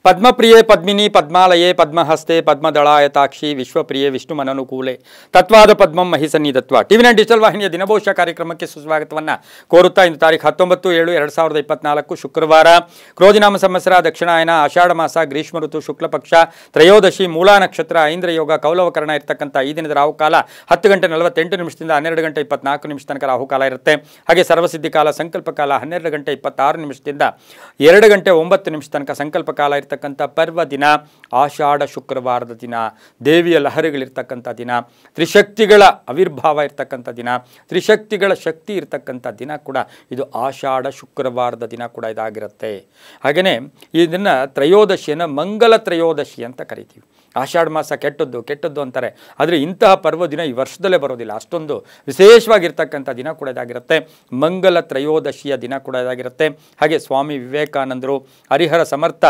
ಪದ್ಮಪ್ರಿಯೆ Padmini ಪದ್ಮಾಲಯೇ ಪದ್ಮಹಸ್ತೆ ಪದ್ಮದಳಾಯತಾಕ್ಷಿ ವಿಶ್ವಪ್ರಿಯೆ Vishnu ಮನನುಕೂಲೆ ತತ್ವಾದ ಪದ್ಮಂ ಮಹಿಸನ್ನಿಧತ್ವ ಟಿವಿ9 digital ವಾಹಿನಿಯ ದಿನಭವಿಷ್ಯ ಕಾರ್ಯಕ್ರಮಕ್ಕೆ ಸುಸ್ವಾಗತವನ್ನು ಕೋರುತ್ತಾ ಇಂದು ತಾರೀಖು 19/7/2024 ಶುಕ್ರವಾರ ಕ್ರೋಧಿನಾಮ ಸಂವತ್ಸರ ದಕ್ಷಿಣಾಯನ ಆಷಾಢ ಮಾಸ ಗ್ರೀಷ್ಮ ಋತು ಶುಕ್ಲ ಪಕ್ಷ ತ್ರಯೋದಶಿ ಮೂಲಾ ನಕ್ಷತ್ರ ಐಂದ್ರ ಯೋಗ ಕೌಲವಕರಣ ಇರತಕ್ಕಂಥ ಈ ದಿನದ ರಾಹುಕಾಲ 10:48 12 12:24 ತನಕ ರಾಹುಕಾಲ ಇರುತ್ತೆ. ಹಾಗೆ ಸರ್ವಸಿದ್ಧಿ ಕಾಲ ಸಂಕಲ್ಪ ಕಾಲ 12:26 2:09 ತನಕ ಸಂಕಲ್ಪ ಕಾಲ ಇರತಕ್ಕಂಥ ಪರ್ವ ದಿನ ಆಷಾಢ ಶುಕ್ರವಾರದ ದಿನ, ದೇವಿಯ ಲಹರಿಗಳಿರ್ತಕ್ಕಂಥ ದಿನ, ತ್ರಿಶಕ್ತಿಗಳ ಆವಿರ್ಭಾವ ಇರ್ತಕ್ಕಂಥ ದಿನ, ತ್ರಿಶಕ್ತಿಗಳ ಶಕ್ತಿ ಇರ್ತಕ್ಕಂಥ ದಿನ ಕೂಡ ಇದು ಆಷಾಢ ಶುಕ್ರವಾರದ ದಿನ ಕೂಡ ಇದಾಗಿರುತ್ತೆ. ಹಾಗೆಯೇ ಇದನ್ನು ತ್ರಯೋದಶಿಯನ್ನು ಮಂಗಲ ತ್ರಯೋದಶಿ ಅಂತ ಕರಿತೀವಿ. ಆಷಾಢ ಮಾಸ ಕೆಟ್ಟದ್ದು ಅಂತಾರೆ, ಆದರೆ ಇಂತಹ ಪರ್ವ ದಿನ ಈ ವರ್ಷದಲ್ಲೇ ಬರೋದಿಲ್ಲ, ಅಷ್ಟೊಂದು ವಿಶೇಷವಾಗಿರ್ತಕ್ಕಂಥ ದಿನ ಕೂಡ ಇದಾಗಿರುತ್ತೆ. ಮಂಗಲ ತ್ರಯೋದಶಿಯ ದಿನ ಕೂಡ ಇದಾಗಿರುತ್ತೆ. ಹಾಗೆ ಸ್ವಾಮಿ ವಿವೇಕಾನಂದರು, ಹರಿಹರ ಸಮರ್ಥ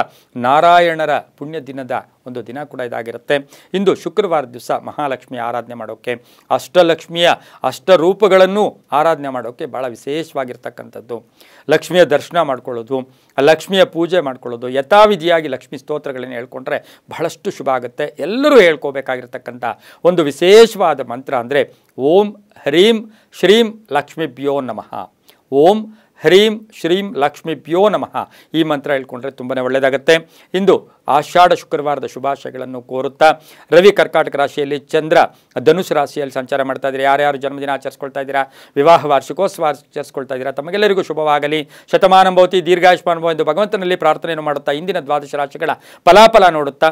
ನಾರಾಯಣರ ಪುಣ್ಯ ದಿನದ ಒಂದು ದಿನ ಕೂಡ ಇದಾಗಿರುತ್ತೆ. ಇಂದು ಶುಕ್ರವಾರ ದಿವಸ ಮಹಾಲಕ್ಷ್ಮಿ ಆರಾಧನೆ ಮಾಡೋಕ್ಕೆ, ಅಷ್ಟಲಕ್ಷ್ಮಿಯ ಅಷ್ಟರೂಪಗಳನ್ನು ಆರಾಧನೆ ಮಾಡೋಕ್ಕೆ ಭಾಳ ವಿಶೇಷವಾಗಿರ್ತಕ್ಕಂಥದ್ದು. ಲಕ್ಷ್ಮಿಯ ದರ್ಶನ ಮಾಡ್ಕೊಳ್ಳೋದು, ಲಕ್ಷ್ಮಿಯ ಪೂಜೆ ಮಾಡ್ಕೊಳ್ಳೋದು, ಯಥಾವಿಧಿಯಾಗಿ ಲಕ್ಷ್ಮಿ ಸ್ತೋತ್ರಗಳನ್ನು ಹೇಳ್ಕೊಂಡ್ರೆ ಬಹಳಷ್ಟು ಶುಭ ಆಗುತ್ತೆ. ಎಲ್ಲರೂ ಹೇಳ್ಕೋಬೇಕಾಗಿರ್ತಕ್ಕಂಥ ಒಂದು ವಿಶೇಷವಾದ ಮಂತ್ರ ಅಂದರೆ ಓಂ ಹ್ರೀಂ ಶ್ರೀಂ ಲಕ್ಷ್ಮೀಭ್ಯೋ ನಮಃ. ಓಂ ಹ್ರೀಂ ಶ್ರೀಂ ಲಕ್ಷ್ಮೀಭ್ಯೋ ನಮಃ ಈ ಮಂತ್ರ ಹೇಳ್ಕೊಂಡ್ರೆ ತುಂಬಾ ಒಳ್ಳೆಯದಾಗುತ್ತೆ. ಇಂದು ಆಷಾಢ ಶುಕ್ರವಾರದ ಶುಭಾಶಯಗಳನ್ನು ಕೋರುತ್ತಾ, ರವಿ ಕರ್ಕಾಟಕ ರಾಶಿಯಲ್ಲಿ, ಚಂದ್ರ ಧನುಸು ರಾಶಿಯಲ್ಲಿ ಸಂಚಾರ ಮಾಡ್ತಾ ಇದ್ದೀರಾ. ಯಾರ್ಯಾರು ಜನ್ಮದಿನ ಆಚರಿಸ್ಕೊಳ್ತಾ ಇದ್ದೀರಾ, ವಿವಾಹ ವಾರ್ಷಿಕೋತ್ಸವ ಆಚರಿಸ್ಕೊಳ್ತಾ ಇದ್ದೀರಾ, ತಮಗೆಲ್ಲರಿಗೂ ಶುಭವಾಗಲಿ. ಶತಮಾನಂ ಭವತಿ ದೀರ್ಘಾಯುಷ್ಮಾನ್ ಭವ ಎಂದು ಭಗವಂತನಲ್ಲಿ ಪ್ರಾರ್ಥನೆಯನ್ನು ಮಾಡುತ್ತಾ ಇಂದಿನ ದ್ವಾದಶ ರಾಶಿಗಳ ಫಲಾಫಲ ನೋಡುತ್ತಾ,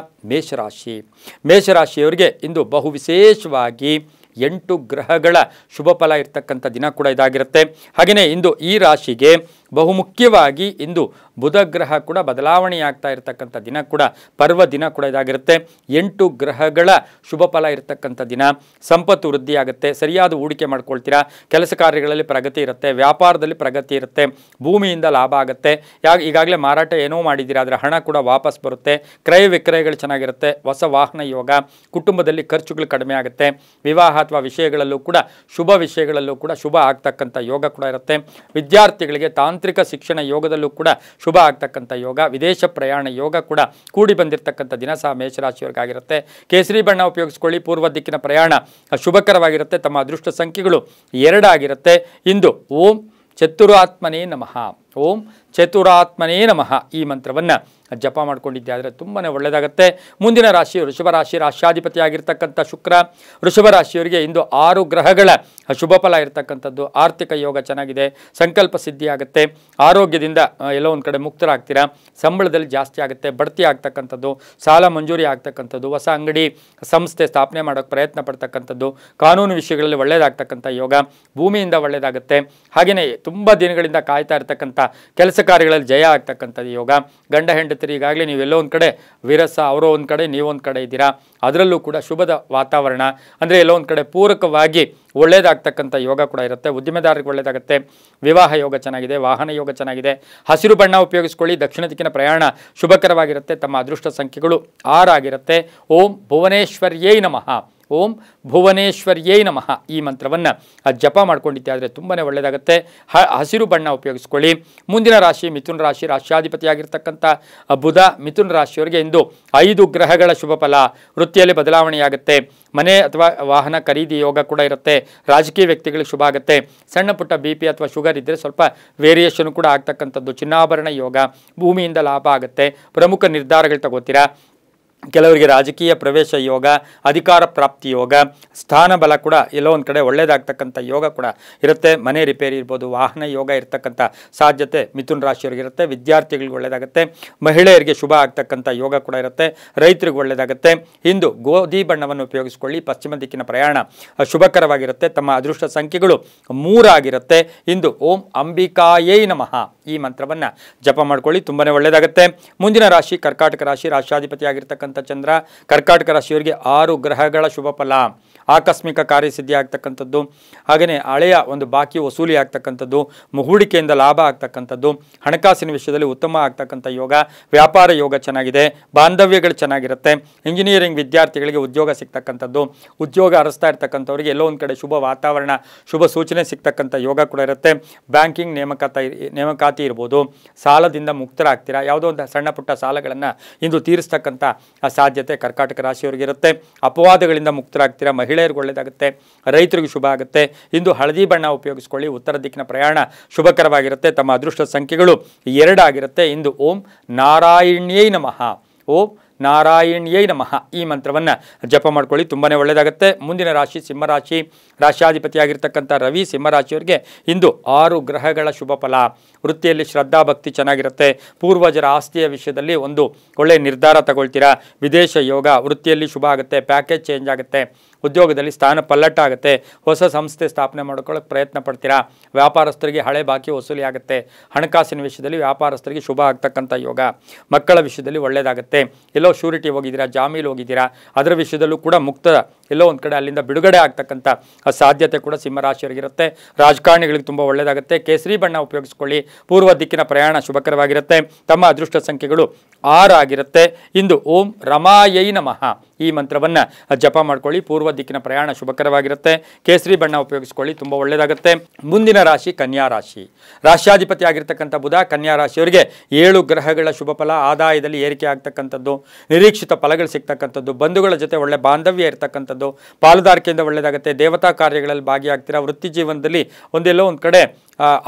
ಮೇಷರಾಶಿಯವರಿಗೆ ಇಂದು ಬಹು ವಿಶೇಷವಾಗಿ 8 ಗ್ರಹಗಳ ಶುಭ ಫಲ ಇರ್ತಕ್ಕಂಥ ದಿನ ಕೂಡ ಇದಾಗಿರುತ್ತೆ. ಹಾಗೆಯೇ ಇಂದು ಈ ರಾಶಿಗೆ ಬಹುಮುಖ್ಯವಾಗಿ ಇಂದು ಬುಧ ಗ್ರಹ ಕೂಡ ಬದಲಾವಣೆಯಾಗ್ತಾ ಇರತಕ್ಕಂಥ ದಿನ ಕೂಡ ಪರ್ವ ದಿನ ಕೂಡ ಇದಾಗಿರುತ್ತೆ. 8 ಗ್ರಹಗಳ ಶುಭ ಫಲ ಇರತಕ್ಕಂಥ ದಿನ. ಸಂಪತ್ತು ವೃದ್ಧಿಯಾಗುತ್ತೆ, ಸರಿಯಾದ ಹೂಡಿಕೆ ಮಾಡ್ಕೊಳ್ತೀರಾ, ಕೆಲಸ ಕಾರ್ಯಗಳಲ್ಲಿ ಪ್ರಗತಿ ಇರುತ್ತೆ, ವ್ಯಾಪಾರದಲ್ಲಿ ಪ್ರಗತಿ ಇರುತ್ತೆ, ಭೂಮಿಯಿಂದ ಲಾಭ ಆಗುತ್ತೆ. ಈಗಾಗಲೇ ಮಾರಾಟ ಏನೋ ಮಾಡಿದ್ದೀರಾ, ಅದರ ಹಣ ಕೂಡ ವಾಪಸ್ ಬರುತ್ತೆ, ಕ್ರಯ ವಿಕ್ರಯಗಳು ಚೆನ್ನಾಗಿರುತ್ತೆ, ಹೊಸ ವಾಹನ ಯೋಗ, ಕುಟುಂಬದಲ್ಲಿ ಖರ್ಚುಗಳು ಕಡಿಮೆ ಆಗುತ್ತೆ, ವಿವಾಹ ಅಥವಾ ವಿಷಯಗಳಲ್ಲೂ ಕೂಡ ಶುಭ ಆಗ್ತಕ್ಕಂಥ ಯೋಗ ಕೂಡ ಇರುತ್ತೆ. ವಿದ್ಯಾರ್ಥಿಗಳಿಗೆ ತಾಂತ್ರಿಕ ಶಿಕ್ಷಣ ಯೋಗದಲ್ಲೂ ಕೂಡ ಶುಭ ಆಗ್ತಕ್ಕಂಥ ಯೋಗ, ವಿದೇಶ ಪ್ರಯಾಣ ಯೋಗ ಕೂಡ ಕೂಡಿ ಬಂದಿರತಕ್ಕಂಥ ದಿನ ಸಹ ಮೇಷರಾಶಿಯವರಿಗಾಗಿರುತ್ತೆ. ಕೇಸರಿ ಬಣ್ಣ ಉಪಯೋಗಿಸ್ಕೊಳ್ಳಿ, ಪೂರ್ವ ದಿಕ್ಕಿನ ಪ್ರಯಾಣ ಶುಭಕರವಾಗಿರುತ್ತೆ. ತಮ್ಮ ಅದೃಷ್ಟ ಸಂಖ್ಯೆಗಳು 2 ಆಗಿರುತ್ತೆ. ಇಂದು ಓಂ ಚತುರಾತ್ಮನೇ ನಮಃ, ಓಂ ಚತುರಾತ್ಮನೇ ನಮಃ ಈ ಮಂತ್ರವನ್ನು ಜಪ ಮಾಡ್ಕೊಂಡಿದ್ದೆ ಆದರೆ ತುಂಬಾ ಒಳ್ಳೆಯದಾಗುತ್ತೆ. ಮುಂದಿನ ರಾಶಿ ವೃಷಭ ರಾಶಿ, ರಾಶ್ಯಾಧಿಪತಿಯಾಗಿರ್ತಕ್ಕಂಥ ಶುಕ್ರ. ವೃಷಭ ರಾಶಿಯವರಿಗೆ ಇಂದು 6 ಗ್ರಹಗಳ ಶುಭ ಫಲ ಇರತಕ್ಕಂಥದ್ದು. ಆರ್ಥಿಕ ಯೋಗ ಚೆನ್ನಾಗಿದೆ, ಸಂಕಲ್ಪ ಸಿದ್ಧಿ ಆಗುತ್ತೆ, ಆರೋಗ್ಯದಿಂದ ಎಲ್ಲೋ ಒಂದು ಕಡೆ ಮುಕ್ತರಾಗ್ತೀರಾ, ಸಂಬಳದಲ್ಲಿ ಜಾಸ್ತಿ ಆಗುತ್ತೆ, ಬಡ್ತಿ ಆಗ್ತಕ್ಕಂಥದ್ದು, ಸಾಲ ಮಂಜೂರಿ ಆಗ್ತಕ್ಕಂಥದ್ದು, ಹೊಸ ಅಂಗಡಿ ಸಂಸ್ಥೆ ಸ್ಥಾಪನೆ ಮಾಡೋಕ್ಕೆ ಪ್ರಯತ್ನ ಪಡ್ತಕ್ಕಂಥದ್ದು, ಕಾನೂನು ವಿಷಯಗಳಲ್ಲಿ ಒಳ್ಳೆಯದಾಗ್ತಕ್ಕಂಥ ಯೋಗ, ಭೂಮಿಯಿಂದ ಒಳ್ಳೆಯದಾಗುತ್ತೆ. ಹಾಗೆಯೇ ತುಂಬ ದಿನಗಳಿಂದ ಕಾಯ್ತಾ ಇರ್ತಕ್ಕಂಥ ಕೆಲಸ ಕಾರ್ಯಗಳಲ್ಲಿ ಜಯ ಆಗ್ತಕ್ಕಂಥದ್ದು ಯೋಗ. ಗಂಡ ಹೆಂಡತಿರಿ ಈಗಾಗಲೇ ನೀವೆಲ್ಲೋ ಒಂದು ಕಡೆ ವಿರಸ, ಅವರೋ ಒಂದು ಕಡೆ ನೀವೊಂದು ಕಡೆ ಇದ್ದೀರಾ, ಅದರಲ್ಲೂ ಕೂಡ ಶುಭದ ವಾತಾವರಣ ಅಂದರೆ ಎಲ್ಲೋ ಒಂದು ಕಡೆ ಪೂರಕವಾಗಿ ಒಳ್ಳೆಯದಾಗ್ತಕ್ಕಂಥ ಯೋಗ ಕೂಡ ಇರುತ್ತೆ. ಉದ್ಯಮೆದಾರರಿಗೆ ಒಳ್ಳೆಯದಾಗುತ್ತೆ, ವಿವಾಹ ಯೋಗ ಚೆನ್ನಾಗಿದೆ, ವಾಹನ ಯೋಗ ಚೆನ್ನಾಗಿದೆ. ಹಸಿರು ಬಣ್ಣ ಉಪಯೋಗಿಸ್ಕೊಳ್ಳಿ, ದಕ್ಷಿಣ ದಿಕ್ಕಿನ ಪ್ರಯಾಣ ಶುಭಕರವಾಗಿರುತ್ತೆ. ತಮ್ಮ ಅದೃಷ್ಟ ಸಂಖ್ಯೆಗಳು 6 ಆಗಿರುತ್ತೆ. ಓಂ ಭುವನೇಶ್ವರ್ಯೈ ನಮಃ, ಓಂ ಭುವನೇಶ್ವರ್ಯೈ ನಮಃ ಈ ಮಂತ್ರವನ್ನು ಜಪ ಮಾಡ್ಕೊಂಡಿದ್ದೆ ಆದರೆ ತುಂಬಾ ಒಳ್ಳೆಯದಾಗುತ್ತೆ. ಹಸಿರು ಬಣ್ಣ ಉಪಯೋಗಿಸ್ಕೊಳ್ಳಿ. ಮುಂದಿನ ರಾಶಿ ಮಿಥುನ ರಾಶಿ, ರಾಶ್ಯಾಧಿಪತಿಯಾಗಿರ್ತಕ್ಕಂಥ ಬುಧ. ಮಿಥುನ ರಾಶಿಯವರಿಗೆ ಇಂದು 5 ಗ್ರಹಗಳ ಶುಭ ಫಲ. ವೃತ್ತಿಯಲ್ಲಿ ಬದಲಾವಣೆಯಾಗುತ್ತೆ, ಮನೆ ಅಥವಾ ವಾಹನ ಖರೀದಿ ಯೋಗ ಕೂಡ ಇರುತ್ತೆ. ರಾಜಕೀಯ ವ್ಯಕ್ತಿಗಳಿಗೆ ಶುಭ ಆಗುತ್ತೆ. ಸಣ್ಣ ಪುಟ್ಟ BP ಅಥವಾ ಶುಗರ್ ಇದ್ದರೆ ಸ್ವಲ್ಪ ವೇರಿಯೇಷನ್ ಕೂಡ ಆಗ್ತಕ್ಕಂಥದ್ದು. ಚಿನ್ನಾಭರಣ ಯೋಗ, ಭೂಮಿಯಿಂದ ಲಾಭ ಆಗುತ್ತೆ, ಪ್ರಮುಖ ನಿರ್ಧಾರಗಳು ತಗೋತೀರಾ. ಕೆಲವರಿಗೆ ರಾಜಕೀಯ ಪ್ರವೇಶ ಯೋಗ, ಅಧಿಕಾರ ಪ್ರಾಪ್ತಿ ಯೋಗ, ಸ್ಥಾನ ಬಲ ಕೂಡ ಎಲ್ಲೋ ಒಂದು ಕಡೆ ಒಳ್ಳೆಯದಾಗ್ತಕ್ಕಂಥ ಯೋಗ ಕೂಡ ಇರುತ್ತೆ. ಮನೆ ರಿಪೇರಿ ಇರ್ಬೋದು, ವಾಹನ ಯೋಗ ಇರ್ತಕ್ಕಂಥ ಸಾಧ್ಯತೆ ಮಿಥುನ ರಾಶಿಯವರಿಗೆ ಇರುತ್ತೆ. ವಿದ್ಯಾರ್ಥಿಗಳಿಗೆ ಒಳ್ಳೆಯದಾಗುತ್ತೆ, ಮಹಿಳೆಯರಿಗೆ ಶುಭ ಆಗ್ತಕ್ಕಂಥ ಯೋಗ ಕೂಡ ಇರುತ್ತೆ, ರೈತರಿಗೆ ಒಳ್ಳೆಯದಾಗುತ್ತೆ. ಇಂದು ಗೋಧಿ ಬಣ್ಣವನ್ನು ಉಪಯೋಗಿಸ್ಕೊಳ್ಳಿ, ಪಶ್ಚಿಮ ದಿಕ್ಕಿನ ಪ್ರಯಾಣ ಶುಭಕರವಾಗಿರುತ್ತೆ. ತಮ್ಮ ಅದೃಷ್ಟ ಸಂಖ್ಯೆಗಳು 3 ಆಗಿರುತ್ತೆ. ಇಂದು ಓಂ ಅಂಬಿಕಾಯೈ ನಮಃ ಈ ಮಂತ್ರವನ್ನು ಜಪ ಮಾಡ್ಕೊಳ್ಳಿ, ತುಂಬಾ ಒಳ್ಳೆಯದಾಗುತ್ತೆ. ಮುಂದಿನ ರಾಶಿ ಕರ್ಕಾಟಕ ರಾಶಿ, ರಾಶ್ಯಾಧಿಪತಿಯಾಗಿರ್ತಕ್ಕಂಥ ಚಂದ್ರ. ಕರ್ಕಾಟಕ ರಾಶಿಯವರಿಗೆ 6 ಗ್ರಹಗಳ ಶುಭ ಫಲ. ಆಕಸ್ಮಿಕ ಕಾರ್ಯಸಿದ್ಧಿ ಆಗ್ತಕ್ಕಂಥದ್ದು, ಹಾಗೆಯೇ ಹಳೆಯ ಒಂದು ಬಾಕಿ ವಸೂಲಿ ಆಗ್ತಕ್ಕಂಥದ್ದು, ಹೂಡಿಕೆಯಿಂದ ಲಾಭ ಆಗ್ತಕ್ಕಂಥದ್ದು, ಹಣಕಾಸಿನ ವಿಷಯದಲ್ಲಿ ಉತ್ತಮ ಆಗ್ತಕ್ಕಂಥ ಯೋಗ, ವ್ಯಾಪಾರ ಯೋಗ ಚೆನ್ನಾಗಿದೆ, ಬಾಂಧವ್ಯಗಳು ಚೆನ್ನಾಗಿರುತ್ತೆ, ಇಂಜಿನಿಯರಿಂಗ್ ವಿದ್ಯಾರ್ಥಿಗಳಿಗೆ ಉದ್ಯೋಗ ಸಿಗ್ತಕ್ಕಂಥದ್ದು, ಉದ್ಯೋಗ ಅರಸ್ತಾ ಇರ್ತಕ್ಕಂಥವ್ರಿಗೆ ಎಲ್ಲೋ ಒಂದು ಕಡೆ ಶುಭ ವಾತಾವರಣ, ಶುಭ ಸೂಚನೆ ಸಿಗ್ತಕ್ಕಂಥ ಯೋಗ ಕೂಡ ಇರುತ್ತೆ. ಬ್ಯಾಂಕಿಂಗ್ ನೇಮಕಾತಿ ಇರ್ಬೋದು, ಸಾಲದಿಂದ ಮುಕ್ತರಾಗ್ತೀರಾ, ಯಾವುದೋ ಒಂದು ಸಣ್ಣ ಪುಟ್ಟ ಸಾಲಗಳನ್ನು ಇಂದು ತೀರಿಸ್ತಕ್ಕಂಥ ಸಾಧ್ಯತೆ ಕರ್ಕಾಟಕ ರಾಶಿಯವರಿಗಿರುತ್ತೆ. ಅಪವಾದಗಳಿಂದ ಮುಕ್ತರಾಗ್ತೀರಾ, ಮಹಿಳೆಯರಿಗೆ ಒಳ್ಳೆಯದಾಗುತ್ತೆ, ರೈತರಿಗೆ ಶುಭ ಆಗುತ್ತೆ. ಇಂದು ಹಳದಿ ಬಣ್ಣ ಉಪಯೋಗಿಸ್ಕೊಳ್ಳಿ, ಉತ್ತರ ದಿಕ್ಕಿನ ಪ್ರಯಾಣ ಶುಭಕರವಾಗಿರುತ್ತೆ. ತಮ್ಮ ಅದೃಷ್ಟ ಸಂಖ್ಯೆಗಳು 2 ಆಗಿರುತ್ತೆ. ಇಂದು ಓಂ ನಾರಾಯಣ್ಯೈ ನಮಃ, ಓಂ ನಾರಾಯಣ್ಯೈ ನಮಃ ಈ ಮಂತ್ರವನ್ನು ಜಪ ಮಾಡ್ಕೊಳ್ಳಿ, ತುಂಬಾ ಒಳ್ಳೆಯದಾಗುತ್ತೆ. ಮುಂದಿನ ರಾಶಿ ಸಿಂಹರಾಶಿ, ರಾಶ್ಯಾಧಿಪತಿಯಾಗಿರ್ತಕ್ಕಂಥ ರವಿ ಸಿಂಹರಾಶಿಯವರಿಗೆ ಇಂದು 6 ಗ್ರಹಗಳ ಶುಭ ಫಲ. ವೃತ್ತಿಯಲ್ಲಿ ಶ್ರದ್ಧಾ ಭಕ್ತಿ ಚೆನ್ನಾಗಿರುತ್ತೆ, ಪೂರ್ವಜರ ಆಸ್ತಿಯ ವಿಷಯದಲ್ಲಿ ಒಂದು ಒಳ್ಳೆಯ ನಿರ್ಧಾರ ತಗೊಳ್ತೀರಾ, ವಿದೇಶ ಯೋಗ, ವೃತ್ತಿಯಲ್ಲಿ ಶುಭ ಆಗುತ್ತೆ, ಪ್ಯಾಕೇಜ್ ಚೇಂಜ್ ಆಗುತ್ತೆ, ಉದ್ಯೋಗದಲ್ಲಿ ಸ್ಥಾನ ಪಲ್ಲಟ ಆಗುತ್ತೆ, ಹೊಸ ಸಂಸ್ಥೆ ಸ್ಥಾಪನೆ ಮಾಡ್ಕೊಳ್ಳೋಕೆ ಪ್ರಯತ್ನ ಪಡ್ತೀರಾ, ವ್ಯಾಪಾರಸ್ಥರಿಗೆ ಹಳೆ ಬಾಕಿ ವಸೂಲಿ ಆಗುತ್ತೆ, ಹಣಕಾಸಿನ ವಿಷಯದಲ್ಲಿ ವ್ಯಾಪಾರಸ್ಥರಿಗೆ ಶುಭ ಆಗ್ತಕ್ಕಂಥ ಯೋಗ, ಮಕ್ಕಳ ವಿಷಯದಲ್ಲಿ ಒಳ್ಳೆಯದಾಗುತ್ತೆ. ಎಲ್ಲೋ ಶ್ಯೂರಿಟಿ ಹೋಗಿದ್ದೀರಾ, ಜಾಮೀನು ಹೋಗಿದ್ದೀರಾ, ಅದರ ವಿಷಯದಲ್ಲೂ ಕೂಡ ಮುಕ್ತ ಎಲ್ಲೋ ಒಂದು ಕಡೆ ಅಲ್ಲಿಂದ ಬಿಡುಗಡೆ ಆಗ್ತಕ್ಕಂಥ ಸಾಧ್ಯತೆ ಕೂಡ ಸಿಂಹರಾಶಿಯವರಿಗಿರುತ್ತೆ. ರಾಜಕಾರಣಿಗಳಿಗೆ ತುಂಬ ಒಳ್ಳೆಯದಾಗುತ್ತೆ. ಕೇಸರಿ ಬಣ್ಣ ಉಪಯೋಗಿಸ್ಕೊಳ್ಳಿ, ಪೂರ್ವ ದಿಕ್ಕಿನ ಪ್ರಯಾಣ ಶುಭಕರವಾಗಿರುತ್ತೆ. ತಮ್ಮ ಅದೃಷ್ಟ ಸಂಖ್ಯೆಗಳು 6 ಆಗಿರುತ್ತೆ. ಇಂದು ಓಂ ರಮಾಯೈ ನಮಃ ಈ ಮಂತ್ರವನ್ನು ಜಪ ಮಾಡ್ಕೊಳ್ಳಿ, ಪೂರ್ವ ದಿಕ್ಕಿನ ಪ್ರಯಾಣ ಶುಭಕರವಾಗಿರುತ್ತೆ. ಕೇಸರಿ ಬಣ್ಣ ಉಪಯೋಗಿಸ್ಕೊಳ್ಳಿ, ತುಂಬ ಒಳ್ಳೆಯದಾಗುತ್ತೆ. ಮುಂದಿನ ರಾಶಿ ಕನ್ಯಾ ರಾಶಿ, ರಾಶ್ಯಾಧಿಪತಿ ಆಗಿರ್ತಕ್ಕಂಥ ಬುಧ ಕನ್ಯಾ ರಾಶಿಯವರಿಗೆ 7 ಗ್ರಹಗಳ ಶುಭ ಫಲ, ಆದಾಯದಲ್ಲಿ ಏರಿಕೆ ಆಗ್ತಕ್ಕಂಥದ್ದು, ನಿರೀಕ್ಷಿತ ಫಲಗಳು ಸಿಗ್ತಕ್ಕಂಥದ್ದು, ಬಂಧುಗಳ ಜೊತೆ ಒಳ್ಳೆ ಬಾಂಧವ್ಯ ಇರ್ತಕ್ಕಂಥದ್ದು, ಪಾಲುದಾರಿಕೆಯಿಂದ ಒಳ್ಳೆಯದಾಗುತ್ತೆ, ದೇವತಾ ಕಾರ್ಯಗಳಲ್ಲಿ ಭಾಗಿಯಾಗ್ತೀರಾ, ವೃತ್ತಿ ಜೀವನದಲ್ಲಿ ಒಂದೆಲ್ಲೋ ಒಂದು ಕಡೆ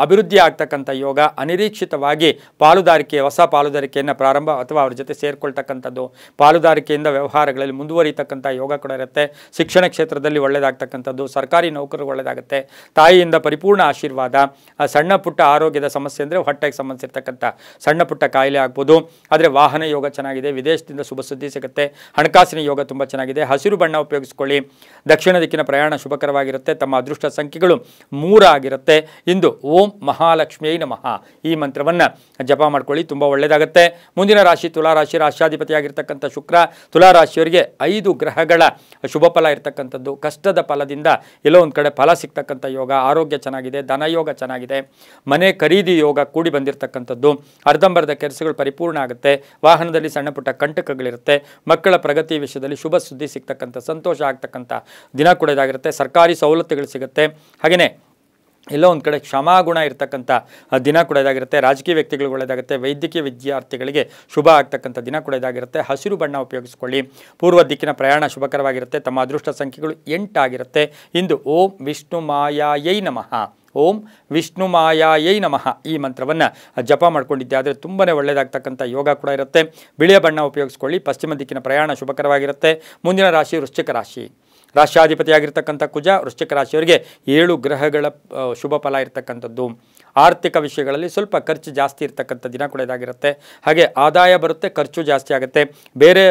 ಅಭಿವೃದ್ಧಿ ಆಗ್ತಕ್ಕಂಥ ಯೋಗ, ಅನಿರೀಕ್ಷಿತವಾಗಿ ಪಾಲುದಾರಿಕೆ, ಹೊಸ ಪಾಲುದಾರಿಕೆಯನ್ನು ಪ್ರಾರಂಭ ಅಥವಾ ಅವ್ರ ಜೊತೆ ಸೇರಿಕೊಳ್ತಕ್ಕಂಥದ್ದು, ಪಾಲುದಾರಿಕೆಯಿಂದ ವ್ಯವಹಾರಗಳಲ್ಲಿ ಮುಂದುವರಿತಕ್ಕಂಥ ಯೋಗ ಕೂಡ ಇರುತ್ತೆ. ಶಿಕ್ಷಣ ಕ್ಷೇತ್ರದಲ್ಲಿ ಒಳ್ಳೆಯದಾಗ್ತಕ್ಕಂಥದ್ದು, ಸರ್ಕಾರಿ ನೌಕರರು ಒಳ್ಳೆಯದಾಗುತ್ತೆ, ತಾಯಿಯಿಂದ ಪರಿಪೂರ್ಣ ಆಶೀರ್ವಾದ, ಸಣ್ಣ ಪುಟ್ಟ ಆರೋಗ್ಯದ ಸಮಸ್ಯೆ ಅಂದರೆ ಹೊಟ್ಟೆಗೆ ಸಂಬಂಧಿಸಿರ್ತಕ್ಕಂಥ ಸಣ್ಣ ಪುಟ್ಟ ಕಾಯಿಲೆ ಆಗ್ಬೋದು, ಆದರೆ ವಾಹನ ಯೋಗ ಚೆನ್ನಾಗಿದೆ, ವಿದೇಶದಿಂದ ಶುಭ ಸುದ್ದಿ ಸಿಗುತ್ತೆ, ಹಣಕಾಸಿನ ಯೋಗ ತುಂಬ ಚೆನ್ನಾಗಿದೆ. ಹಸಿರು ಬಣ್ಣ ಉಪಯೋಗಿಸ್ಕೊಳ್ಳಿ, ದಕ್ಷಿಣ ದಿಕ್ಕಿನ ಪ್ರಯಾಣ ಶುಭಕರವಾಗಿರುತ್ತೆ. ತಮ್ಮ ಅದೃಷ್ಟ ಸಂಖ್ಯೆಗಳು 3 ಆಗಿರುತ್ತೆ. ಇಂದು ಓಂ ಮಹಾಲಕ್ಷ್ಮಿಯೈ ನಮಃ ಈ ಮಂತ್ರವನ್ನು ಜಪ ಮಾಡ್ಕೊಳ್ಳಿ, ತುಂಬ ಒಳ್ಳೆಯದಾಗುತ್ತೆ. ಮುಂದಿನ ರಾಶಿ ತುಲಾರಾಶಿ, ರಾಶ್ಯಾಧಿಪತಿಯಾಗಿರ್ತಕ್ಕಂಥ ಶುಕ್ರ ತುಲಾರಾಶಿಯವರಿಗೆ 5 ಗ್ರಹಗಳ ಶುಭ ಫಲ ಇರ್ತಕ್ಕಂಥದ್ದು, ಕಷ್ಟದ ಫಲದಿಂದ ಎಲ್ಲೋ ಒಂದು ಕಡೆ ಫಲ ಸಿಗ್ತಕ್ಕಂಥ ಯೋಗ, ಆರೋಗ್ಯ ಚೆನ್ನಾಗಿದೆ, ಧನಯೋಗ ಚೆನ್ನಾಗಿದೆ, ಮನೆ ಖರೀದಿ ಯೋಗ ಕೂಡಿ ಬಂದಿರತಕ್ಕಂಥದ್ದು, ಅರ್ಧಂಬರ್ಧ ಕೆಲಸಗಳು ಪರಿಪೂರ್ಣ ಆಗುತ್ತೆ, ವಾಹನದಲ್ಲಿ ಸಣ್ಣ ಪುಟ್ಟ ಕಂಟಕಗಳಿರುತ್ತೆ, ಮಕ್ಕಳ ಪ್ರಗತಿ ವಿಷಯದಲ್ಲಿ ಶುಭ ಸುದ್ದಿ ಸಿಗ್ತಕ್ಕಂಥ ಸಂತೋಷ ಆಗ್ತಕ್ಕಂಥ ದಿನ ಕೂಡ ಇದಾಗಿರುತ್ತೆ, ಸರ್ಕಾರಿ ಸವಲತ್ತುಗಳು ಸಿಗುತ್ತೆ, ಹಾಗೆಯೇ ಎಲ್ಲೋ ಒಂದು ಕಡೆ ಕ್ಷಮಾಗುಣ ಇರ್ತಕ್ಕಂಥ ದಿನ ಕೂಡ ಇದಾಗಿರುತ್ತೆ, ರಾಜಕೀಯ ವ್ಯಕ್ತಿಗಳಿಗೆ ಒಳ್ಳೆಯದಾಗುತ್ತೆ, ವೈದ್ಯಕೀಯ ವಿದ್ಯಾರ್ಥಿಗಳಿಗೆ ಶುಭ ಆಗ್ತಕ್ಕಂಥ ದಿನ ಕೂಡ ಇದಾಗಿರುತ್ತೆ. ಹಸಿರು ಬಣ್ಣ ಉಪಯೋಗಿಸ್ಕೊಳ್ಳಿ, ಪೂರ್ವ ದಿಕ್ಕಿನ ಪ್ರಯಾಣ ಶುಭಕರವಾಗಿರುತ್ತೆ. ತಮ್ಮ ಅದೃಷ್ಟ ಸಂಖ್ಯೆಗಳು 8 ಆಗಿರುತ್ತೆ. ಇಂದು ಓಂ ವಿಷ್ಣು ಮಾಯಾಯೈ ನಮಃ, ಓಂ ವಿಷ್ಣು ಮಾಯಾಯೈ ನಮಃ ಈ ಮಂತ್ರವನ್ನು ಜಪ ಮಾಡ್ಕೊಂಡಿದ್ದೆ ಆದರೆ ತುಂಬಾ ಒಳ್ಳೆಯದಾಗ್ತಕ್ಕಂಥ ಯೋಗ ಕೂಡ ಇರುತ್ತೆ. ಬಿಳಿಯ ಬಣ್ಣ ಉಪಯೋಗಿಸ್ಕೊಳ್ಳಿ, ಪಶ್ಚಿಮ ದಿಕ್ಕಿನ ಪ್ರಯಾಣ ಶುಭಕರವಾಗಿರುತ್ತೆ. ಮುಂದಿನ ರಾಶಿ ವೃಶ್ಚಿಕ ರಾಶಿ, ರಾಶ್ಯಾಧಿಪತಿಯಾಗಿರ್ತಕ್ಕಂಥ ಕುಜ ವೃಶ್ಚಿಕ ರಾಶಿಯವರಿಗೆ 7 ಗ್ರಹಗಳ ಶುಭ ಫಲ ಇರ್ತಕ್ಕಂಥದ್ದು, ಆರ್ಥಿಕ ವಿಷಯಗಳಲ್ಲಿ ಸ್ವಲ್ಪ ಖರ್ಚು ಜಾಸ್ತಿ ಇರ್ತಕ್ಕಂಥ ದಿನ ಕೂಡ ಇದಾಗಿರುತ್ತೆ. ಹಾಗೆ ಆದಾಯ ಬರುತ್ತೆ, ಖರ್ಚು ಜಾಸ್ತಿ ಆಗುತ್ತೆ, ಬೇರೆ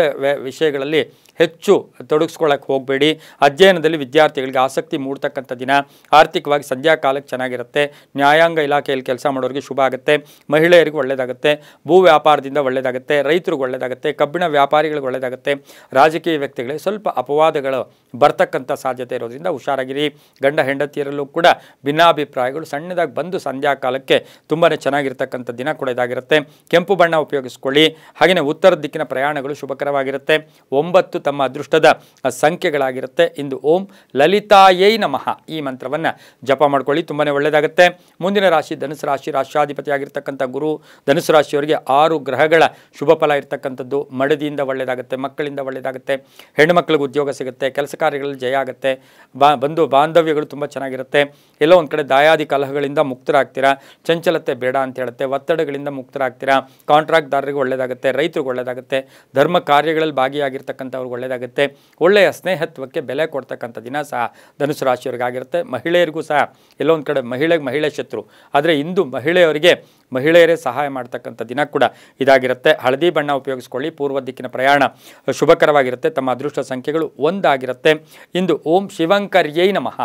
ವಿಷಯಗಳಲ್ಲಿ ಹೆಚ್ಚು ತೊಡಗಿಸ್ಕೊಳ್ಳೋಕೆ ಹೋಗಬೇಡಿ. ಅಧ್ಯಯನದಲ್ಲಿ ವಿದ್ಯಾರ್ಥಿಗಳಿಗೆ ಆಸಕ್ತಿ ಮೂಡ್ತಕ್ಕಂಥ ದಿನ, ಆರ್ಥಿಕವಾಗಿ ಸಂಧ್ಯಾ ಕಾಲಕ್ಕೆ ಚೆನ್ನಾಗಿರುತ್ತೆ. ನ್ಯಾಯಾಂಗ ಇಲಾಖೆಯಲ್ಲಿ ಕೆಲಸ ಮಾಡೋರಿಗೆ ಶುಭ ಆಗುತ್ತೆ, ಮಹಿಳೆಯರಿಗೂ ಒಳ್ಳೆಯದಾಗುತ್ತೆ, ಭೂ ವ್ಯಾಪಾರದಿಂದ ಒಳ್ಳೆಯದಾಗುತ್ತೆ, ರೈತರಿಗೆ ಒಳ್ಳೆಯದಾಗುತ್ತೆ, ಕಬ್ಬಿಣ ವ್ಯಾಪಾರಿಗಳಿಗೆ ಒಳ್ಳೆಯದಾಗುತ್ತೆ, ರಾಜಕೀಯ ವ್ಯಕ್ತಿಗಳಿಗೆ ಸ್ವಲ್ಪ ಅಪವಾದಗಳು ಬರ್ತಕ್ಕಂಥ ಸಾಧ್ಯತೆ ಇರೋದ್ರಿಂದ ಹುಷಾರಾಗಿರಿ. ಗಂಡ ಹೆಂಡತಿಯರಲ್ಲೂ ಕೂಡ ಭಿನ್ನಾಭಿಪ್ರಾಯಗಳು ಸಣ್ಣದಾಗಿ ಬಂದು ಸಂಧ್ಯಾ ಕಾಲಕ್ಕೆ ತುಂಬಾ ಚೆನ್ನಾಗಿರ್ತಕ್ಕಂಥ ದಿನ ಕೂಡ ಇದಾಗಿರುತ್ತೆ. ಕೆಂಪು ಬಣ್ಣ ಉಪಯೋಗಿಸ್ಕೊಳ್ಳಿ, ಹಾಗೆಯೇ ಉತ್ತರ ದಿಕ್ಕಿನ ಪ್ರಯಾಣಗಳು ಶುಭಕರವಾಗಿರುತ್ತೆ. 9 ತಮ್ಮ ಅದೃಷ್ಟದ ಸಂಖ್ಯೆಗಳಾಗಿರುತ್ತೆ. ಇಂದು ಓಂ ಲಲಿತಾಯೈ ನಮಃ ಈ ಮಂತ್ರವನ್ನು ಜಪ ಮಾಡ್ಕೊಳ್ಳಿ, ತುಂಬಾ ಒಳ್ಳೆಯದಾಗುತ್ತೆ. ಮುಂದಿನ ರಾಶಿ ಧನುಸು ರಾಶಿ, ರಾಶ್ಯಾಧಿಪತಿಯಾಗಿರ್ತಕ್ಕಂಥ ಗುರು ಧನುಸು ರಾಶಿಯವರಿಗೆ 6 ಗ್ರಹಗಳ ಶುಭ ಫಲ ಇರ್ತಕ್ಕಂಥದ್ದು, ಮಡದಿಯಿಂದ ಒಳ್ಳೆಯದಾಗುತ್ತೆ, ಮಕ್ಕಳಿಂದ ಒಳ್ಳೆಯದಾಗುತ್ತೆ, ಹೆಣ್ಣು ಮಕ್ಕಳಿಗೆ ಉದ್ಯೋಗ ಸಿಗುತ್ತೆ, ಕೆಲಸ ಕಾರ್ಯಗಳಲ್ಲಿ ಜಯ ಆಗುತ್ತೆ, ಬಂಧು ಬಾಂಧವ್ಯಗಳು ತುಂಬ ಚೆನ್ನಾಗಿರುತ್ತೆ, ಎಲ್ಲೋ ಒಂದು ಕಡೆ ದಾಯಾದಿ ಕಲಹಗಳಿಂದ ಮುಕ್ತರಾಗ್ತೀರಾ, ಚಂಚಲತೆ ಬೇಡ ಅಂತ ಹೇಳುತ್ತೆ, ಒತ್ತಡಗಳಿಂದ ಮುಕ್ತರಾಗ್ತೀರಾ, ಕಾಂಟ್ರಾಕ್ಟ್ದಾರರಿಗೆ ಒಳ್ಳೆಯದಾಗುತ್ತೆ, ರೈತರಿಗೆ ಒಳ್ಳೆಯದಾಗುತ್ತೆ, ಧರ್ಮ ಕಾರ್ಯಗಳಲ್ಲಿ ಭಾಗಿಯಾಗಿರ್ತಕ್ಕಂಥವ್ರಿಗೆ ಒಳ್ಳೆಯದಾಗುತ್ತೆ, ಒಳ್ಳೆಯ ಸ್ನೇಹತ್ವಕ್ಕೆ ಬೆಲೆ ಕೊಡ್ತಕ್ಕಂಥ ದಿನ ಸಹ ಧನುಸು ರಾಶಿಯವರಿಗಾಗಿರುತ್ತೆ. ಮಹಿಳೆಯರಿಗೂ ಸಹ ಎಲ್ಲೋ ಒಂದು ಕಡೆ ಮಹಿಳೆ ಶತ್ರು, ಆದರೆ ಇಂದು ಮಹಿಳೆಯರೇ ಸಹಾಯ ಮಾಡ್ತಕ್ಕಂಥ ದಿನ ಕೂಡ ಇದಾಗಿರುತ್ತೆ. ಹಳದಿ ಬಣ್ಣ ಉಪಯೋಗಿಸ್ಕೊಳ್ಳಿ, ಪೂರ್ವ ದಿಕ್ಕಿನ ಪ್ರಯಾಣ ಶುಭಕರವಾಗಿರುತ್ತೆ. ತಮ್ಮ ಅದೃಷ್ಟ ಸಂಖ್ಯೆಗಳು 1 ಆಗಿರುತ್ತೆ. ಇಂದು ಓಂ ಶಿವಂಕರ್ಯೈ ನಮಃ,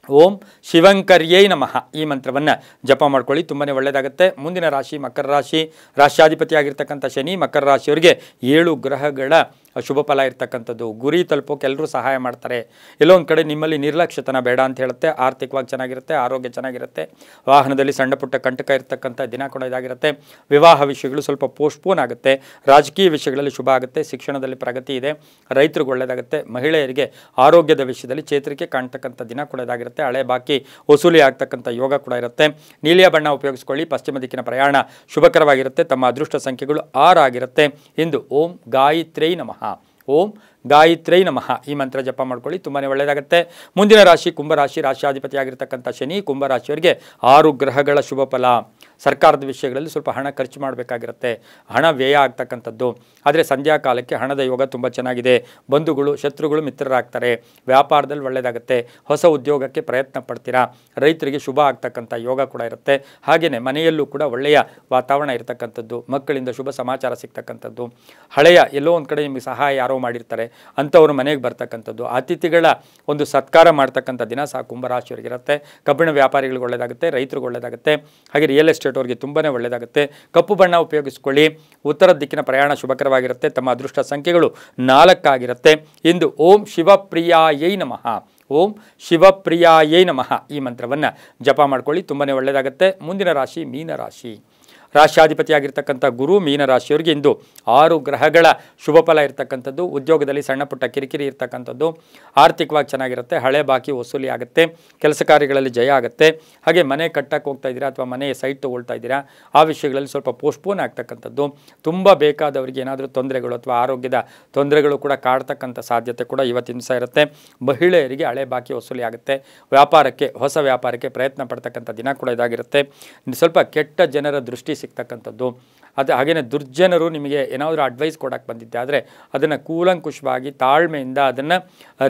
ಓಂ ಶಿವಂಕರ್ಯೈ ನಮಃ ಈ ಮಂತ್ರವನ್ನು ಜಪ ಮಾಡ್ಕೊಳ್ಳಿ, ತುಂಬಾ ಒಳ್ಳೆಯದಾಗುತ್ತೆ. ಮುಂದಿನ ರಾಶಿ ಮಕರ ರಾಶಿ, ರಾಶ್ಯಾಧಿಪತಿಯಾಗಿರ್ತಕ್ಕಂಥ ಶನಿ ಮಕರ ರಾಶಿಯವರಿಗೆ 7 ಗ್ರಹಗಳ ಶುಭ ಫಲ ಇರ್ತಕ್ಕಂಥದ್ದು. ಗುರಿ ತಲುಪೋಕೆ ಎಲ್ಲರೂ ಸಹಾಯ ಮಾಡ್ತಾರೆ. ಎಲ್ಲೋ ಒಂದು ಕಡೆ ನಿಮ್ಮಲ್ಲಿ ನಿರ್ಲಕ್ಷ್ಯತನ ಬೇಡ ಅಂತ ಹೇಳುತ್ತೆ. ಆರ್ಥಿಕವಾಗಿ ಚೆನ್ನಾಗಿರುತ್ತೆ, ಆರೋಗ್ಯ ಚೆನ್ನಾಗಿರುತ್ತೆ, ವಾಹನದಲ್ಲಿ ಸಣ್ಣ ಪುಟ್ಟ ಕಂಟಕ ಇರ್ತಕ್ಕಂಥ ದಿನ ಕೂಡ ಇದಾಗಿರುತ್ತೆ. ವಿವಾಹ ವಿಷಯಗಳು ಸ್ವಲ್ಪ ಪೋಸ್ಟ್ಪೋನ್ ಆಗುತ್ತೆ. ರಾಜಕೀಯ ವಿಷಯಗಳಲ್ಲಿ ಶುಭ ಆಗುತ್ತೆ. ಶಿಕ್ಷಣದಲ್ಲಿ ಪ್ರಗತಿ ಇದೆ. ರೈತರಿಗೆ ಒಳ್ಳೆಯದಾಗುತ್ತೆ. ಮಹಿಳೆಯರಿಗೆ ಆರೋಗ್ಯದ ವಿಷಯದಲ್ಲಿ ಚೇತರಿಕೆ ಕಾಣ್ತಕ್ಕಂಥ ದಿನ ಕೂಡ ಇದಾಗಿರುತ್ತೆ. ಹಳೆ ಬಾಕಿ ವಸೂಲಿ ಆಗ್ತಕ್ಕಂಥ ಯೋಗ ಕೂಡ ಇರುತ್ತೆ. ನೀಲಿಯ ಬಣ್ಣ ಉಪಯೋಗಿಸ್ಕೊಳ್ಳಿ. ಪಶ್ಚಿಮ ದಿಕ್ಕಿನ ಪ್ರಯಾಣ ಶುಭಕರವಾಗಿರುತ್ತೆ. ತಮ್ಮ ಅದೃಷ್ಟ ಸಂಖ್ಯೆಗಳು 6 ಆಗಿರುತ್ತೆ. ಇಂದು ಓಂ ಗಾಯತ್ರೈ ನಮಃ, ಓಂ ಗಾಯತ್ರೈ ನಮಃ ಈ ಮಂತ್ರ ಜಪ ಮಾಡ್ಕೊಳ್ಳಿ, ತುಂಬಾ ಒಳ್ಳೆಯದಾಗುತ್ತೆ. ಮುಂದಿನ ರಾಶಿ ಕುಂಭರಾಶಿ. ರಾಶಿಯಾಧಿಪತಿಯಾಗಿರ್ತಕ್ಕಂಥ ಶನಿ. ಕುಂಭರಾಶಿಯವರಿಗೆ 6 ಗ್ರಹಗಳ ಶುಭ ಫಲ. ಸರ್ಕಾರದ ವಿಷಯಗಳಲ್ಲಿ ಸ್ವಲ್ಪ ಹಣ ಖರ್ಚು ಮಾಡಬೇಕಾಗಿರುತ್ತೆ, ಹಣ ವ್ಯಯ ಆಗ್ತಕ್ಕಂಥದ್ದು. ಆದರೆ ಸಂಧ್ಯಾ ಕಾಲಕ್ಕೆ ಹಣದ ಯೋಗ ತುಂಬ ಚೆನ್ನಾಗಿದೆ. ಬಂಧುಗಳು ಶತ್ರುಗಳು ಮಿತ್ರರಾಗ್ತಾರೆ. ವ್ಯಾಪಾರದಲ್ಲಿ ಒಳ್ಳೆಯದಾಗುತ್ತೆ. ಹೊಸ ಉದ್ಯೋಗಕ್ಕೆ ಪ್ರಯತ್ನ ಪಡ್ತೀರಾ. ರೈತರಿಗೆ ಶುಭ ಆಗ್ತಕ್ಕಂಥ ಯೋಗ ಕೂಡ ಇರುತ್ತೆ. ಹಾಗೆಯೇ ಮನೆಯಲ್ಲೂ ಕೂಡ ಒಳ್ಳೆಯ ವಾತಾವರಣ ಇರತಕ್ಕಂಥದ್ದು. ಮಕ್ಕಳಿಂದ ಶುಭ ಸಮಾಚಾರ ಸಿಗ್ತಕ್ಕಂಥದ್ದು. ಹಳೆಯ ಎಲ್ಲೋ ಒಂದು ಕಡೆ ನಿಮಗೆ ಸಹಾಯ ಯಾರೋ ಮಾಡಿರ್ತಾರೆ, ಅಂಥವ್ರು ಮನೆಗೆ ಬರ್ತಕ್ಕಂಥದ್ದು. ಅತಿಥಿಗಳ ಒಂದು ಸತ್ಕಾರ ಮಾಡ್ತಕ್ಕಂಥ ದಿನ ಸಹ ಕುಂಭರಾಶಿಯವರಿಗಿರುತ್ತೆ. ಕಬ್ಬಿಣ ವ್ಯಾಪಾರಿಗಳಿಗೆ ಒಳ್ಳೆಯದಾಗುತ್ತೆ, ರೈತರಿಗೆ ಒಳ್ಳೆಯದಾಗುತ್ತೆ. ಹಾಗೆ ರಿಯಲ್ ಎಸ್ಟೇಟ್ ಅವರಿಗೆ ತುಂಬಾ ಒಳ್ಳೆಯದಾಗುತ್ತೆ. ಕಪ್ಪು ಬಣ್ಣ ಉಪಯೋಗಿಸ್ಕೊಳ್ಳಿ. ಉತ್ತರ ದಿಕ್ಕಿನ ಪ್ರಯಾಣ ಶುಭಕರವಾಗಿರುತ್ತೆ. ತಮ್ಮ ಅದೃಷ್ಟ ಸಂಖ್ಯೆಗಳು 4 ಆಗಿರುತ್ತೆ. ಇಂದು ಓಂ ಶಿವಪ್ರಿಯಾಯೈ ನಮಃ, ಓಂ ಶಿವಪ್ರಿಯಾಯೈ ನಮಃ ಈ ಮಂತ್ರವನ್ನು ಜಪ ಮಾಡ್ಕೊಳ್ಳಿ, ತುಂಬಾ ಒಳ್ಳೆಯದಾಗುತ್ತೆ. ಮುಂದಿನ ರಾಶಿ ಮೀನರಾಶಿ. ರಾಶ್ಯಾಧಿಪತಿಯಾಗಿರ್ತಕ್ಕಂಥ ಗುರು ಮೀನರಾಶಿಯವರಿಗೆ ಇಂದು 6 ಗ್ರಹಗಳ ಶುಭ ಫಲ ಇರ್ತಕ್ಕಂಥದ್ದು. ಉದ್ಯೋಗದಲ್ಲಿ ಸಣ್ಣ ಪುಟ್ಟ ಕಿರಿಕಿರಿ ಇರ್ತಕ್ಕಂಥದ್ದು. ಆರ್ಥಿಕವಾಗಿ ಚೆನ್ನಾಗಿರುತ್ತೆ. ಹಳೆ ಬಾಕಿ ವಸೂಲಿ ಆಗುತ್ತೆ. ಕೆಲಸ ಕಾರ್ಯಗಳಲ್ಲಿ ಜಯ ಆಗುತ್ತೆ. ಹಾಗೆ ಮನೆ ಕಟ್ಟಕ್ಕೆ ಹೋಗ್ತಾ ಇದ್ದೀರಾ ಅಥವಾ ಮನೆಯ ಸೈಟ್ ತೊಗೊಳ್ತಾ ಇದ್ದೀರಾ, ಆ ವಿಷಯಗಳಲ್ಲಿ ಸ್ವಲ್ಪ ಪೋಸ್ಟ್ಪೋನ್ ಆಗ್ತಕ್ಕಂಥದ್ದು. ತುಂಬ ಬೇಕಾದವರಿಗೆ ಏನಾದರೂ ತೊಂದರೆಗಳು ಅಥವಾ ಆರೋಗ್ಯದ ತೊಂದರೆಗಳು ಕೂಡ ಕಾಡ್ತಕ್ಕಂಥ ಸಾಧ್ಯತೆ ಕೂಡ ಇವತ್ತಿನ ದಿವಸ ಇರುತ್ತೆ. ಮಹಿಳೆಯರಿಗೆ ಹಳೆ ಬಾಕಿ ವಸೂಲಿ ಆಗುತ್ತೆ. ವ್ಯಾಪಾರಕ್ಕೆ ಹೊಸ ವ್ಯಾಪಾರಕ್ಕೆ ಪ್ರಯತ್ನ ಪಡ್ತಕ್ಕಂಥ ದಿನ ಕೂಡ ಇದಾಗಿರುತ್ತೆ. ಸ್ವಲ್ಪ ಕೆಟ್ಟ ಜನರ ದೃಷ್ಟಿ ಸಿಗ್ತಕ್ಕಂಥದ್ದು. ಅದು ಹಾಗೆಯೇ ದುರ್ಜನರು ನಿಮಗೆ ಏನಾದರೂ ಅಡ್ವೈಸ್ ಕೊಡೋಕ್ಕೆ ಬಂದಿದ್ದೆ ಆದರೆ ಅದನ್ನು ಕೂಲಂಕುಷವಾಗಿ ತಾಳ್ಮೆಯಿಂದ ಅದನ್ನು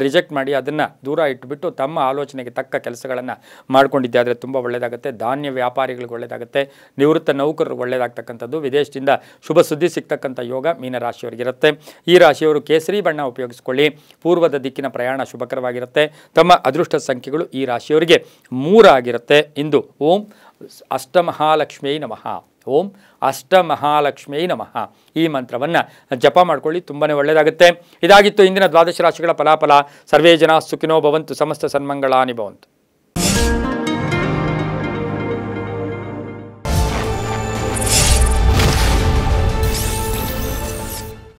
ರಿಜೆಕ್ಟ್ ಮಾಡಿ ಅದನ್ನು ದೂರ ಇಟ್ಟುಬಿಟ್ಟು ತಮ್ಮ ಆಲೋಚನೆಗೆ ತಕ್ಕ ಕೆಲಸಗಳನ್ನು ಮಾಡ್ಕೊಂಡಿದ್ದೆ ಆದರೆ ತುಂಬ ಒಳ್ಳೆಯದಾಗುತ್ತೆ. ಧಾನ್ಯ ವ್ಯಾಪಾರಿಗಳಿಗೆ ಒಳ್ಳೆಯದಾಗುತ್ತೆ. ನಿವೃತ್ತ ನೌಕರರಿಗೆ ಒಳ್ಳೆಯದಾಗ್ತಕ್ಕಂಥದ್ದು. ವಿದೇಶದಿಂದ ಶುಭ ಸುದ್ದಿ ಸಿಗ್ತಕ್ಕಂಥ ಯೋಗ ಮೀನರಾಶಿಯವರಿಗಿರುತ್ತೆ. ಈ ರಾಶಿಯವರು ಕೇಸರಿ ಬಣ್ಣ ಉಪಯೋಗಿಸ್ಕೊಳ್ಳಿ. ಪೂರ್ವದ ದಿಕ್ಕಿನ ಪ್ರಯಾಣ ಶುಭಕರವಾಗಿರುತ್ತೆ. ತಮ್ಮ ಅದೃಷ್ಟ ಸಂಖ್ಯೆಗಳು ಈ ರಾಶಿಯವರಿಗೆ 3 ಆಗಿರುತ್ತೆ. ಇಂದು ಓಂ ಅಷ್ಟಮಹಾಲಕ್ಷ್ಮೀ ನಮಃ, ಓಂ ಅಷ್ಟಮಹಾಲಕ್ಷ್ಮೀ ನಮಃ ಈ ಮಂತ್ರವನ್ನು ಜಪ ಮಾಡ್ಕೊಳ್ಳಿ, ತುಂಬಾ ಒಳ್ಳೆಯದಾಗುತ್ತೆ. ಇದಾಗಿತ್ತು ಇಂದಿನ ದ್ವಾದಶ ರಾಶಿಗಳ ಫಲಾಫಲ. ಸರ್ವೇ ಜನ ಸುಖಿನೋ ಭವಂತು, ಸಮಸ್ತ ಸನ್ಮಂಗಳಾನಿ ಭವಂತು.